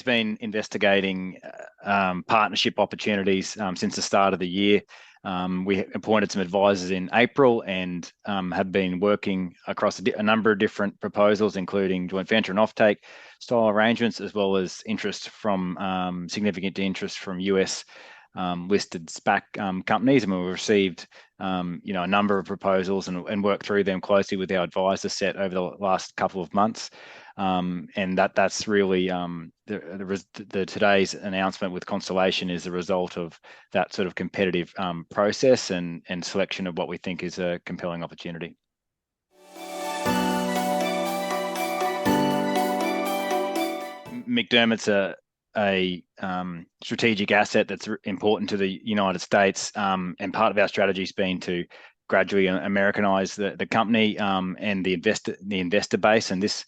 has been investigating partnership opportunities since the start of the year. We appointed some advisors in April and have been working across a number of different proposals, including joint venture and offtake style arrangements, as well as interest from significant interest from US listed SPAC companies, and we've received a number of proposals and worked through them closely with our advisor set over the last couple of months. And that's really today's announcement with Constellation is the result of that sort of competitive process and selection of what we think is a compelling opportunity. McDermott's a strategic asset that's important to the United States, and part of our strategy has been to gradually Americanize the company and the investor base, and this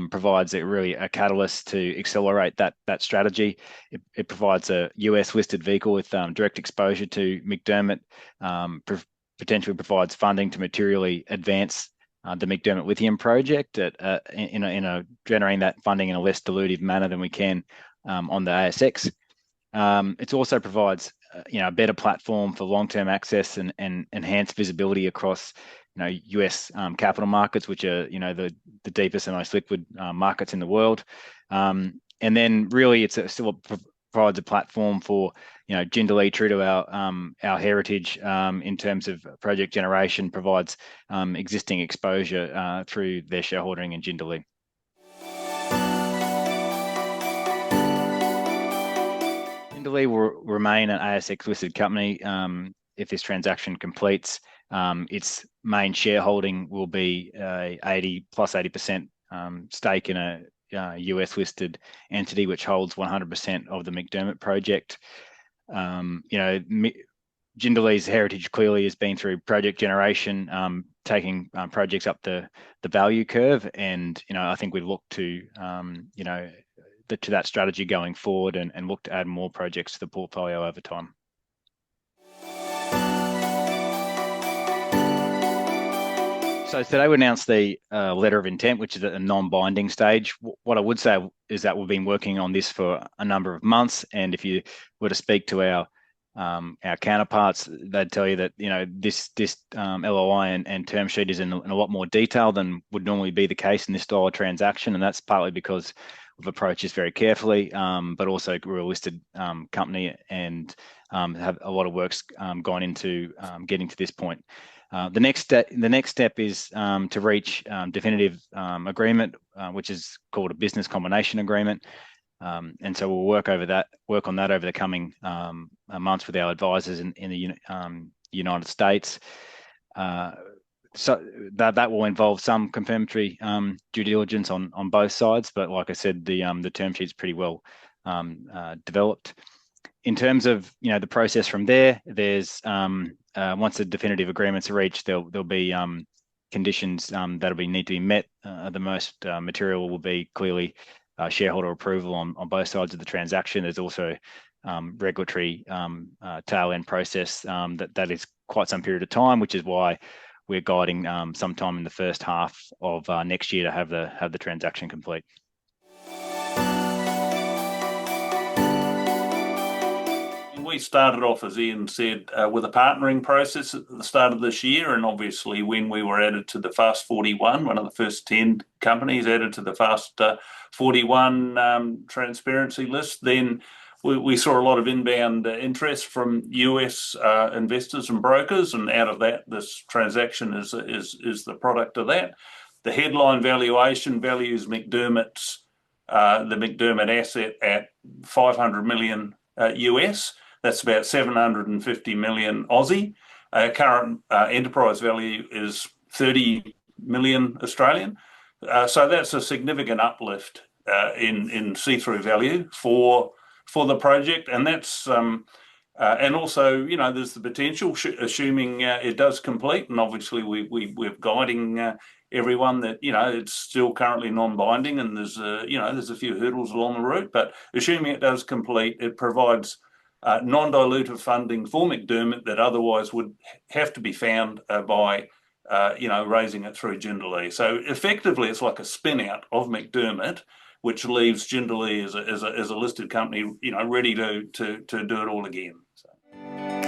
provides a catalyst to accelerate that strategy. It provides a US listed vehicle with direct exposure to McDermott, potentially provides funding to materially advance the McDermott Lithium project in generating that funding in a less dilutive manner than we can on the ASX. It also provides a better platform for long-term access and enhanced visibility across US capital markets, which are the deepest and most liquid markets in the world. And then really it still provides a platform for Jindalee, true to our heritage in terms of project generation, provides existing exposure through their shareholding in Jindalee. Jindalee will remain an ASX listed company if this transaction completes. Its main shareholding will be 80% stake in a US listed entity which holds 100% of the McDermott project. Jindalee's heritage clearly has been through project generation, taking projects up the value curve, and I think we look to to that strategy going forward and look to add more projects to the portfolio over time. So today we announced the letter of intent, which is at a non-binding stage. What I would say is that we've been working on this for a number of months, and if you were to speak to our counterparts, they'd tell you that this LOI and term sheet is in a lot more detail than would normally be the case in this style of transaction, and that's partly because we've approached this very carefully, but also we're a listed company and have a lot of work's gone into getting to this point. The next step is to reach definitive agreement, which is called a business combination agreement. And so we'll work on that over the coming months with our advisors in the United States. So that will involve some confirmatory due diligence on both sides, but like I said, the term sheet's pretty well developed. In terms of the process from there, there's once the definitive agreements are reached, there'll be conditions that'll need to be met. The most material will be clearly shareholder approval on both sides of the transaction. There's also regulatory tail end process that is quite some period of time, which is why we're guiding sometime in the first half of next year to have the transaction complete. We started off, as Ian said, with a partnering process at the start of this year, and obviously when we were added to the Fast 41, one of the first 10 companies added to the Fast 41 transparency list, then we saw a lot of inbound interest from US investors and brokers, and out of that, this transaction is the product of that. The headline valuation values the McDermott asset at 500 million US. That's about 750 million Aussie. Current enterprise value is 30 million Australian. So that's a significant uplift in see-through value for the project, and that's and also there's the potential, assuming it does complete, and obviously we're guiding everyone that it's still currently non-binding, and there's a few hurdles along the route, but assuming it does complete, it provides non-dilutive funding for McDermott that otherwise would have to be found by raising it through Jindalee. So effectively, it's like a spin out of McDermott which leaves Jindalee as a listed company, ready to do it all again. So.